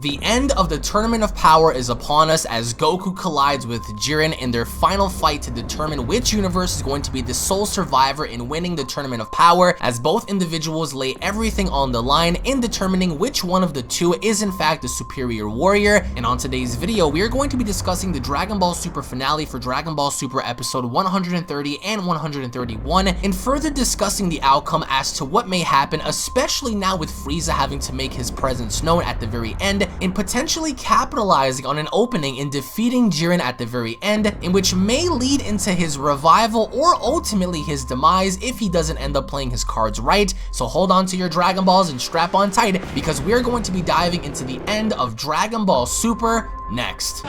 The end of the Tournament of Power is upon us as Goku collides with Jiren in their final fight to determine which universe is going to be the sole survivor in winning the Tournament of Power, as both individuals lay everything on the line in determining which one of the two is in fact the superior warrior. And on today's video, we are going to be discussing the Dragon Ball Super finale for Dragon Ball Super episode 130 and 131, and further discussing the outcome as to what may happen, especially now with Frieza having to make his presence known at the very end, in potentially capitalizing on an opening in defeating Jiren at the very end, in which may lead into his revival or ultimately his demise if he doesn't end up playing his cards right. So hold on to your Dragon Balls and strap on tight, because we're going to be diving into the end of Dragon Ball Super next.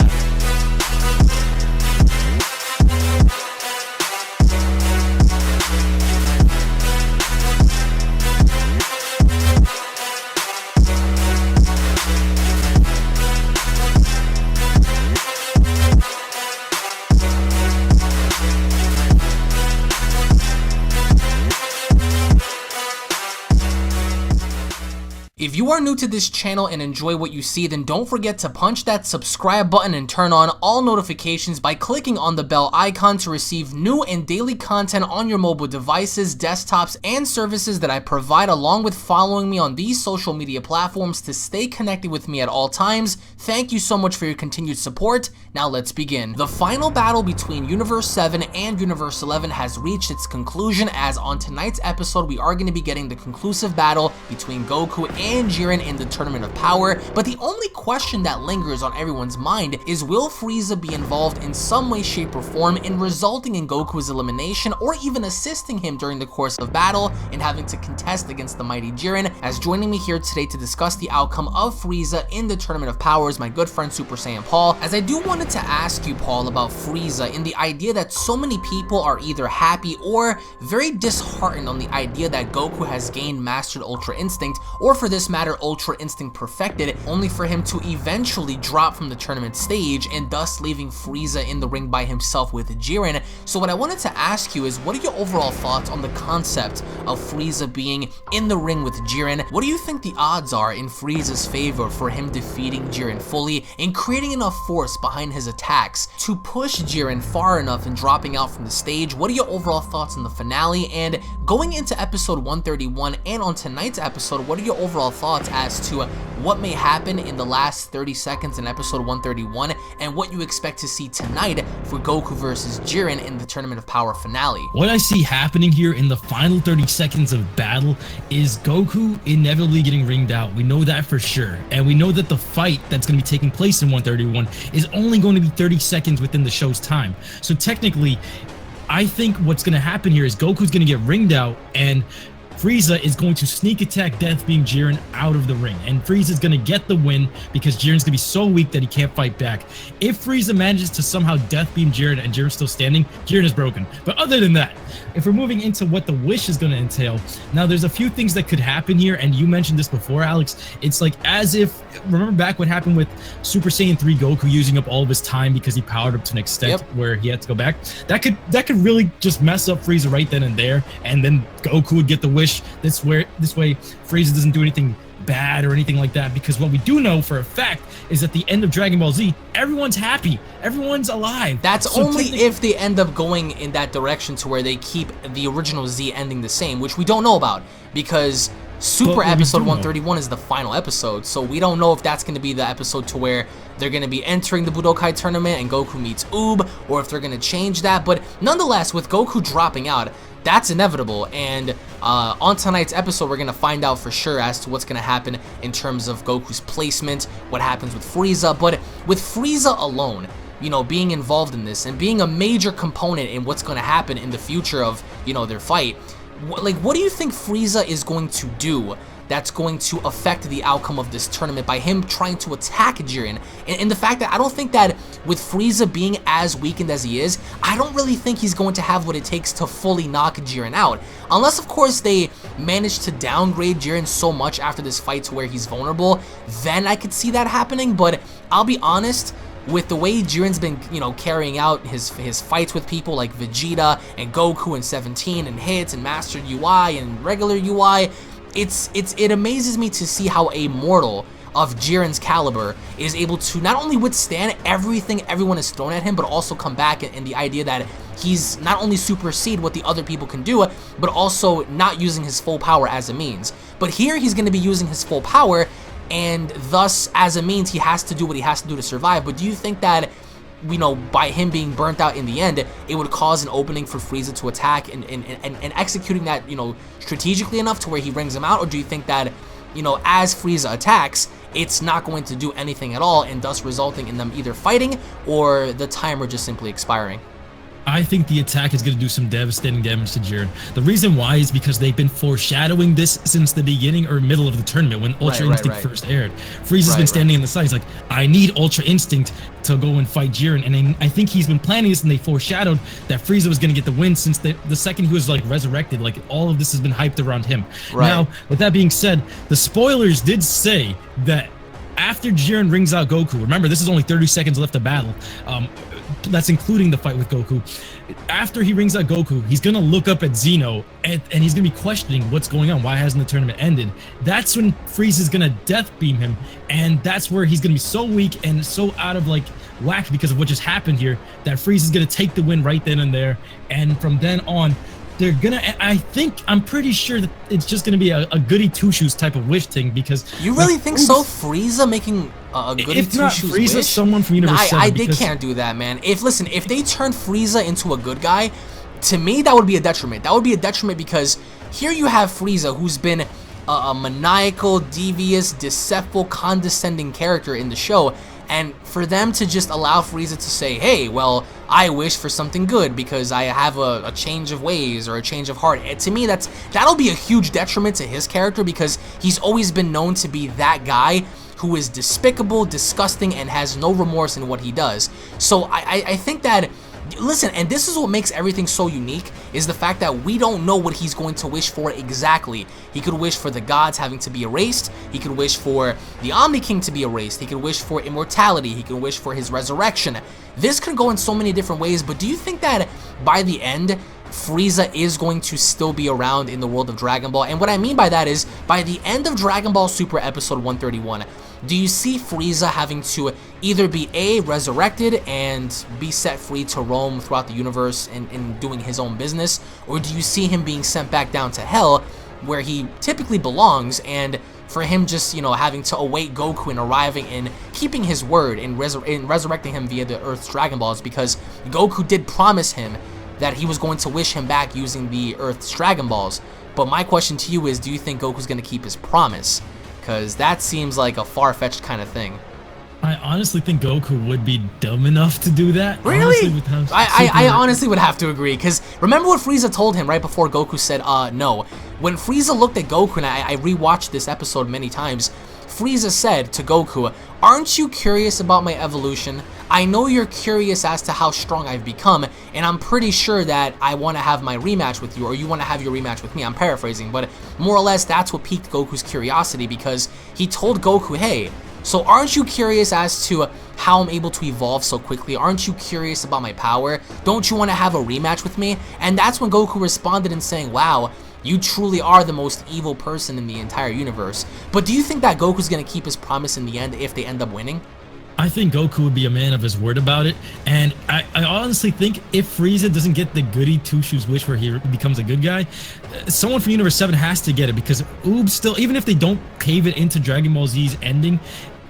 If you are new to this channel and enjoy what you see, then don't forget to punch that subscribe button and turn on all notifications by clicking on the bell icon to receive new and daily content on your mobile devices, desktops, and services that I provide, along with following me on these social media platforms to stay connected with me at all times. Thank you so much for your continued support. Now let's begin. The final battle between Universe 7 and Universe 11 has reached its conclusion, as on tonight's episode we are going to be getting the conclusive battle between Goku and Jiren in the Tournament of Power. But the only question that lingers on everyone's mind is, will Frieza be involved in some way, shape, or form in resulting in Goku's elimination, or even assisting him during the course of battle in having to contest against the mighty Jiren? As joining me here today to discuss the outcome of Frieza in the Tournament of Power is my good friend SuperSaiyanPaul. As I do wanted to ask you, Paul, about Frieza in the idea that so many people are either happy or very disheartened on the idea that Goku has gained Mastered Ultra Instinct, or for this matter Ultra Instinct Perfected, only for him to eventually drop from the tournament stage and thus leaving Frieza in the ring by himself with Jiren. So what I wanted to ask you is, what are your overall thoughts on the concept of Frieza being in the ring with Jiren? What do you think the odds are in Frieza's favor for him defeating Jiren fully and creating enough force behind his attacks to push Jiren far enough and dropping out from the stage? What are your overall thoughts on the finale? And going into episode 131 and on tonight's episode, what are your overall thoughts as to what may happen in the last 30 seconds in episode 131 and what you expect to see tonight for Goku versus Jiren in the Tournament of Power finale? What I see happening here in the final 30 seconds of battle is Goku inevitably getting ringed out. We know that for sure, and we know that the fight that's going to be taking place in 131 is only going to be 30 seconds within the show's time. So technically, I think what's going to happen here is Goku's going to get ringed out, and Frieza is going to sneak attack Death Beam Jiren out of the ring, and Frieza's going to get the win because Jiren's going to be so weak that he can't fight back. If Frieza manages to somehow Death Beam Jiren and Jiren's still standing, Jiren is broken. But other than that, if we're moving into what the wish is going to entail, now there's a few things that could happen here, and you mentioned this before, Alex. It's like as if, remember back what happened with Super Saiyan 3 Goku using up all of his time because he powered up to an extent where he had to go back? That could really just mess up Frieza right then and there, and then Goku would get the wish. This way Frieza doesn't do anything bad or anything like that, because what we do know for a fact is at the end of Dragon Ball Z, everyone's happy, everyone's alive. That's so only if they end up going in that direction to where they keep the original Z ending the same, which we don't know about, because Super episode 131 is the final episode, so we don't know if that's going to be the episode to where they're going to be entering the Budokai tournament and Goku meets Oob, or if they're going to change that. But nonetheless, with Goku dropping out, that's inevitable, and on tonight's episode we're going to find out for sure as to what's going to happen in terms of Goku's placement, what happens with Frieza. But with Frieza alone, you know, being involved in this and being a major component in what's going to happen in the future of, you know, their fight, what do you think Frieza is going to do that's going to affect the outcome of this tournament by him trying to attack Jiren? And the fact that I don't think that with Frieza being as weakened as he is, I don't really think he's going to have what it takes to fully knock Jiren out. Unless, of course, they manage to downgrade Jiren so much after this fight to where he's vulnerable, then I could see that happening. But I'll be honest, with the way Jiren's been, you know, carrying out his fights with people like Vegeta and Goku and 17 and Hits and Mastered UI and regular UI, it amazes me to see how a mortal of Jiren's caliber is able to not only withstand everything everyone has thrown at him, but also come back in the idea that he's not only supersede what the other people can do, but also not using his full power as a means. But here he's going to be using his full power, and thus as a means he has to do what he has to do to survive. But do you think that, you know, by him being burnt out in the end, it would cause an opening for Frieza to attack and executing that, you know, strategically enough to where he brings him out? Or do you think that, you know, as Frieza attacks, it's not going to do anything at all, and thus resulting in them either fighting or the timer just simply expiring? I think the attack is going to do some devastating damage to Jiren. The reason why is because they've been foreshadowing this since the beginning or middle of the tournament when Ultra Instinct first aired. Frieza's been standing in the side. He's like, I need Ultra Instinct to go and fight Jiren. And I think he's been planning this, and they foreshadowed that Frieza was going to get the win since the second he was like resurrected. Like, all of this has been hyped around him. Now, with that being said, the spoilers did say that after Jiren rings out Goku, remember this is only 30 seconds left of battle, that's including the fight with Goku. After he rings out Goku, he's gonna look up at Zeno and he's gonna be questioning what's going on, why hasn't the tournament ended. That's when Frieza's gonna death beam him, and that's where he's gonna be so weak and so out of like whack because of what just happened here that Frieza's gonna take the win right then and there. And from then on, they're gonna, I'm pretty sure that it's just gonna be a goody two-shoes type of wish thing, because you really think so? Frieza making a goody two-shoes wish? Frieza, someone from Universe 7. They can't do that, man. Listen, if they turn Frieza into a good guy, to me that would be a detriment. That would be a detriment because here you have Frieza, who's been a maniacal, devious, deceitful, condescending character in the show, and for them to just allow Frieza to say, hey, well, I wish for something good because I have a change of ways or a change of heart. To me, that'll be a huge detriment to his character, because he's always been known to be that guy who is despicable, disgusting, and has no remorse in what he does. So I think that, listen, and this is what makes everything so unique, is the fact that we don't know what he's going to wish for exactly. He could wish for the gods having to be erased. He could wish for the Omni King to be erased. He could wish for immortality. He could wish for his resurrection. This could go in so many different ways, but do you think that by the end, Frieza is going to still be around in the world of Dragon Ball? And what I mean by that is, by the end of Dragon Ball Super Episode 131, do you see Frieza having to either be A, resurrected and be set free to roam throughout the universe and doing his own business, or do you see him being sent back down to Hell, where he typically belongs, and for him just, you know, having to await Goku and arriving and keeping his word and resurrecting him via the Earth's Dragon Balls, because Goku did promise him that he was going to wish him back using the Earth's Dragon Balls. But my question to you is, do you think Goku's going to keep his promise? Because that seems like a far-fetched kind of thing. I honestly think Goku would be dumb enough to do that. Really? Honestly, I honestly would have to agree, because remember what Frieza told him right before Goku said, no. When Frieza looked at Goku, and I rewatched this episode many times, Frieza said to Goku, aren't you curious about my evolution? I know you're curious as to how strong I've become, and I'm pretty sure that I want to have my rematch with you, or you want to have your rematch with me. I'm paraphrasing, but more or less that's what piqued Goku's curiosity, because he told Goku, hey, so aren't you curious as to how I'm able to evolve so quickly? Aren't you curious about my power? Don't you want to have a rematch with me? And that's when Goku responded in saying, wow, you truly are the most evil person in the entire universe. But do you think that Goku's going to keep his promise in the end if they end up winning? I think Goku would be a man of his word about it, and I honestly think if Frieza doesn't get the goody two-shoes wish where he becomes a good guy, someone from Universe 7 has to get it, because Oob still, even if they don't cave it into Dragon Ball Z's ending,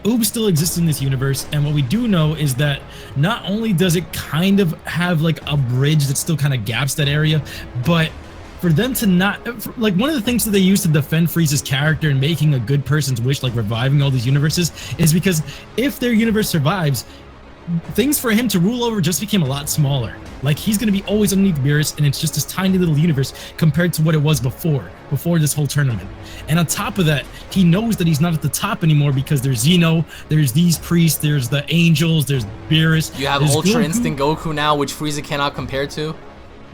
Oob still exists in this universe. And what we do know is that not only does it kind of have like a bridge that still kind of gaps that area, but for them to not, like, one of the things that they use to defend Frieza's character and making a good person's wish, like reviving all these universes, is because if their universe survives, things for him to rule over just became a lot smaller. Like, he's going to be always underneath Beerus, and it's just this tiny little universe compared to what it was before this whole tournament. And on top of that, he knows that he's not at the top anymore, because there's Zeno, there's these priests, there's the angels, there's Beerus. You have Ultra Instinct Goku now, which Frieza cannot compare to.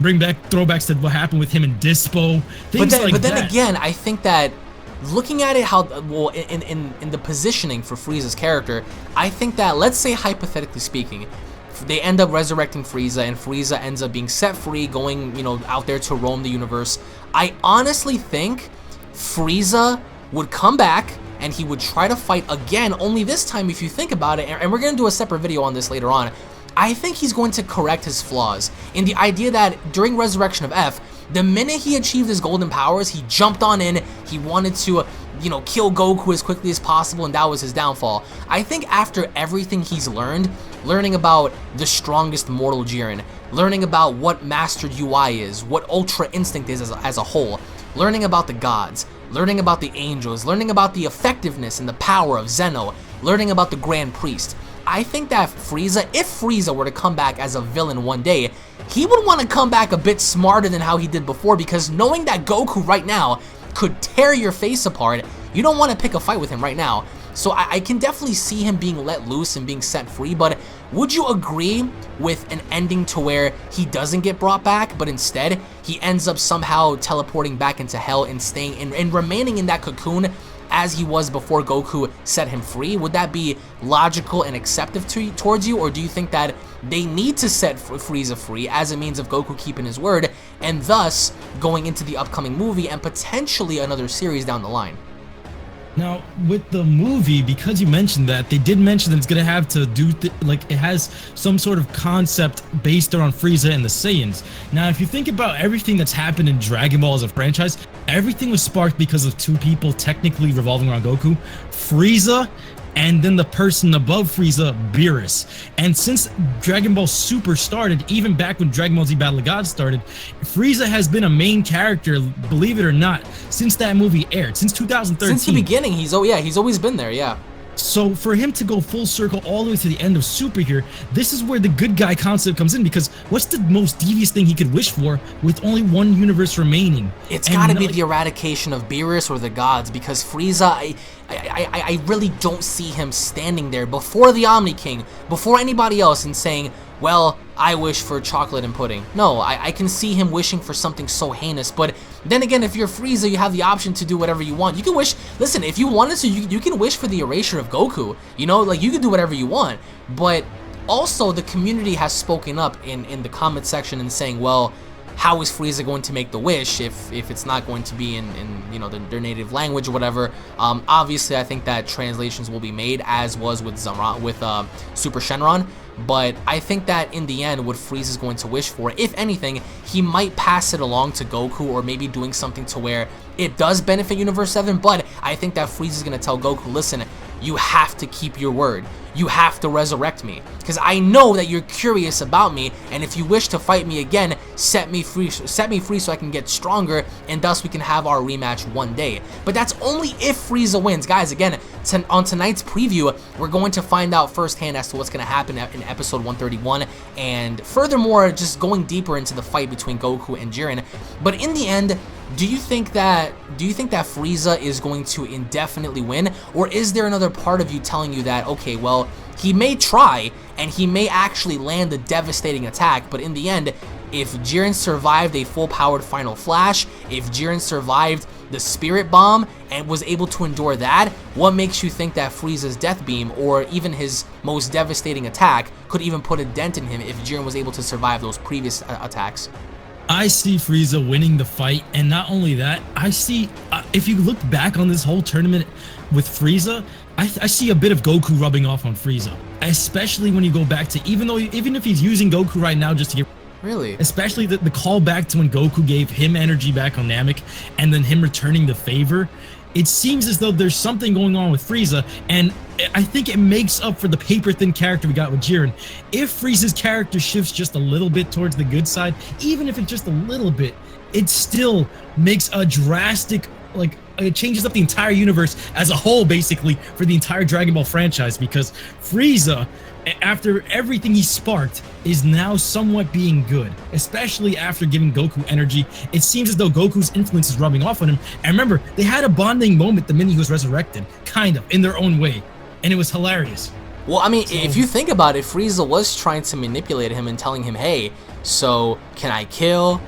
Bring back throwbacks to what happened with him in Dispo. But then again, I think that looking at it, how well in the positioning for Frieza's character, I think that, let's say hypothetically speaking, they end up resurrecting Frieza, and Frieza ends up being set free, going, you know, out there to roam the universe. I honestly think Frieza would come back and he would try to fight again, only this time, if you think about it, and we're going to do a separate video on this later on, I think he's going to correct his flaws in the idea that during Resurrection of F, the minute he achieved his golden powers, he jumped on in, he wanted to, you know, kill Goku as quickly as possible, and that was his downfall. I think after everything he's learning about the strongest mortal Jiren, learning about what Mastered UI is, what Ultra Instinct is as a whole, learning about the gods, learning about the angels, learning about the effectiveness and the power of Zeno, learning about the Grand Priest, I think that Frieza, if Frieza were to come back as a villain one day, he would want to come back a bit smarter than how he did before, because knowing that Goku right now could tear your face apart, you don't want to pick a fight with him right now. So I can definitely see him being let loose and being set free, but would you agree with an ending to where he doesn't get brought back, but instead he ends up somehow teleporting back into hell and staying in and remaining in that cocoon as he was before Goku set him free? Would that be logical and acceptive towards you, or do you think that they need to set Frieza free as a means of Goku keeping his word, and thus going into the upcoming movie and potentially another series down the line? Now, with the movie, because you mentioned that, they did mention that it's going to have to do, like, it has some sort of concept based around Frieza and the Saiyans. Now, if you think about everything that's happened in Dragon Ball as a franchise, everything was sparked because of two people technically revolving around Goku, Frieza, and then the person above Frieza, Beerus. And since Dragon Ball Super started, even back when Dragon Ball Z Battle of Gods started, Frieza has been a main character, believe it or not, since that movie aired, since 2013. Since the beginning, he's always been there, yeah. So for him to go full circle all the way to the end of Super here, this is where the good guy concept comes in, because what's the most devious thing he could wish for with only one universe remaining? It's gotta be the eradication of Beerus or the gods, because Frieza, I really don't see him standing there before the Omni King, before anybody else, and saying, well, I wish for chocolate and pudding. No, I can see him wishing for something so heinous, but then again, if you're Frieza, you have the option to do whatever you want. You can wish, listen, if you wanted to, you can wish for the erasure of Goku, you know, like, you can do whatever you want, but also the community has spoken up in the comment section and saying, well, how is Frieza going to make the wish if it's not going to be in you know, their native language or whatever? Obviously, I think that translations will be made, as was with Super Shenron. But I think that in the end, what Frieza's going to wish for, if anything, he might pass it along to Goku, or maybe doing something to where it does benefit Universe 7, but I think that Frieza's going to tell Goku, listen, you have to keep your word. You have to resurrect me, because I know that you're curious about me, and if you wish to fight me again, set me free so I can get stronger, and thus we can have our rematch one day. But that's only if Frieza wins. Guys, again, on tonight's preview, we're going to find out firsthand as to what's going to happen in episode 131, and furthermore, just going deeper into the fight between Goku and Jiren. But in the end, do you think that Frieza is going to indefinitely win, or is there another part of you telling you that, okay, well, he may try and he may actually land a devastating attack, but in the end, if Jiren survived a full-powered Final Flash, if Jiren survived the Spirit Bomb and was able to endure that, what makes you think that Frieza's Death Beam, or even his most devastating attack, could even put a dent in him if Jiren was able to survive those previous attacks? I see Frieza winning the fight, and not only that, I see, if you look back on this whole tournament with Frieza, I see a bit of Goku rubbing off on Frieza, especially when you go back to, even if he's using Goku right now just to get, really, especially the call back to when Goku gave him energy back on Namek, and then him returning the favor, it seems as though there's something going on with Frieza, and I think it makes up for the paper-thin character we got with Jiren. If Frieza's character shifts just a little bit towards the good side, even if it's just a little bit, it still makes a drastic, like, it changes up the entire universe as a whole, basically, for the entire Dragon Ball franchise, because Frieza, after everything he sparked, is now somewhat being good, especially after giving Goku energy. It seems as though Goku's influence is rubbing off on him, and remember, they had a bonding moment the minute he was resurrected, kind of, in their own way, and it was hilarious. Well, I mean, if you think about it, Frieza was trying to manipulate him and telling him, hey, so can I kill?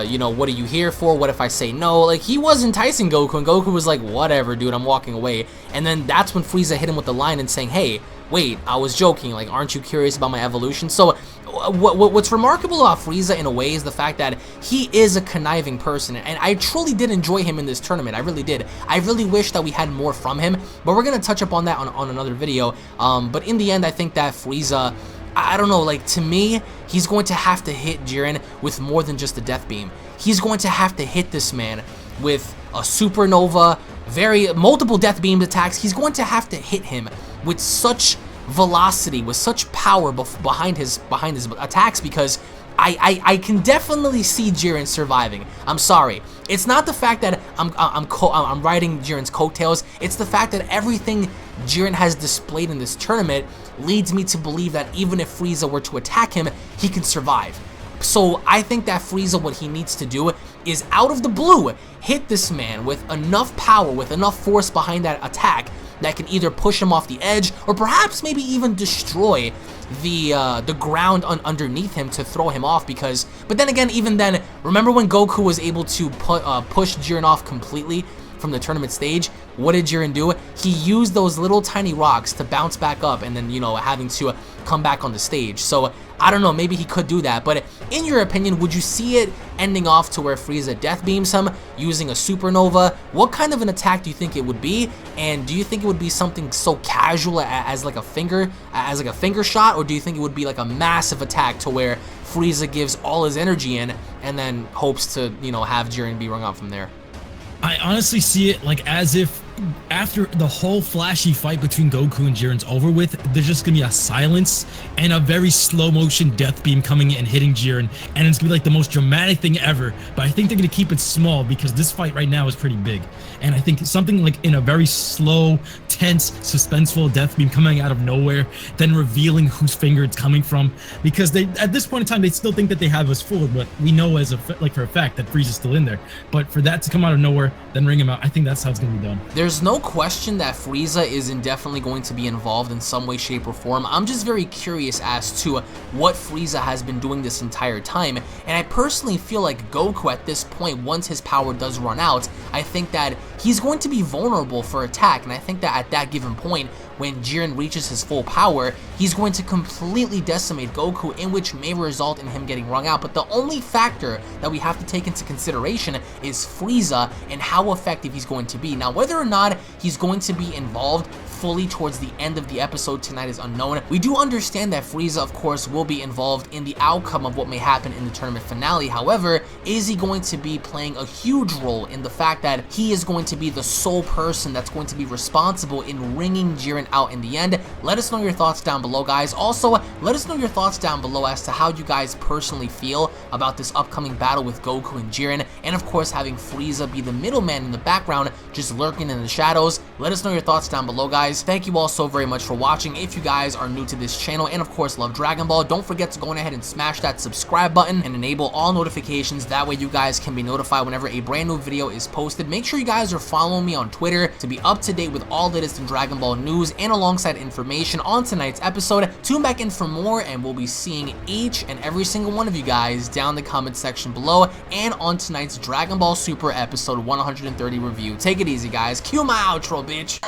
You know, what are you here for? What if I say no? Like, he was enticing Goku, and Goku was like, whatever, dude, I'm walking away. And then that's when Frieza hit him with the line and saying, hey, wait, I was joking, like, aren't you curious about my evolution? So what's remarkable about Frieza in a way is the fact that he is a conniving person, and I truly did enjoy him in this tournament. I really did. I really wish that we had more from him, but we're gonna touch up on that on another video. But in the end, I think that Frieza, I don't know, like, to me, he's going to have to hit Jiren with more than just a death beam. He's going to have to hit this man with a supernova, multiple death beam attacks. He's going to have to hit him with such velocity, with such power behind his attacks, because I can definitely see Jiren surviving. I'm sorry. It's not the fact that I'm riding Jiren's coattails. It's the fact that everything Jiren has displayed in this tournament leads me to believe that even if Frieza were to attack him, he can survive. So I think that Frieza, what he needs to do is, out of the blue, hit this man with enough power, with enough force behind that attack that can either push him off the edge or perhaps maybe even destroy the ground underneath him to throw him off. Because, but then again, even then, remember when Goku was able to push Jiren off completely from the tournament stage? What did Jiren do? He used those little tiny rocks to bounce back up, and then, you know, having to come back on the stage. So I don't know, maybe he could do that. But in your opinion, would you see it ending off to where Frieza death beams him using a supernova? What kind of an attack do you think it would be? And do you think it would be something so casual as like a finger shot, or do you think it would be like a massive attack to where Frieza gives all his energy in and then hopes to, you know, have Jiren be rung out from there? I honestly see it like as if after the whole flashy fight between Goku and Jiren's over with, there's just gonna be a silence and a very slow motion death beam coming in and hitting Jiren, and it's gonna be like the most dramatic thing ever. But I think they're gonna keep it small because this fight right now is pretty big, and I think something like in a very slow, tense, suspenseful death beam coming out of nowhere, then revealing whose finger it's coming from, because they, at this point in time, they still think that they have us fooled, but we know as for a fact that Frieza's still in there. But for that to come out of nowhere, then ring him out, I think that's how it's gonna be done. There's no question that Frieza is definitely going to be involved in some way, shape, or form. I'm just very curious as to what Frieza has been doing this entire time, and I personally feel like Goku at this point, once his power does run out, I think that he's going to be vulnerable for attack, and I think that at that given point, when Jiren reaches his full power, he's going to completely decimate Goku, in which may result in him getting wrung out. But the only factor that we have to take into consideration is Frieza and how effective he's going to be. Now, whether or not he's going to be involved fully towards the end of the episode tonight is unknown. We do understand that Frieza, of course, will be involved in the outcome of what may happen in the tournament finale. However, is he going to be playing a huge role in the fact that he is going to be the sole person that's going to be responsible in wringing Jiren out in the end? Let us know your thoughts down below, guys. Also, let us know your thoughts down below as to how you guys personally feel about this upcoming battle with Goku and Jiren, and of course having Frieza be the middleman in the background, just lurking in the shadows. Let us know your thoughts down below, guys. Thank you all so very much for watching. If you guys are new to this channel and of course love Dragon Ball, don't forget to go ahead and smash that subscribe button and enable all notifications. That way you guys can be notified whenever a brand new video is posted. Make sure you guys are following me on Twitter to be up to date with all latest in Dragon Ball news and alongside information on tonight's episode. Tune back in for more, and we'll be seeing each and every single one of you guys down in the comment section below and on tonight's Dragon Ball Super episode 130 review. Take it easy, guys. Cue my outro, bitch.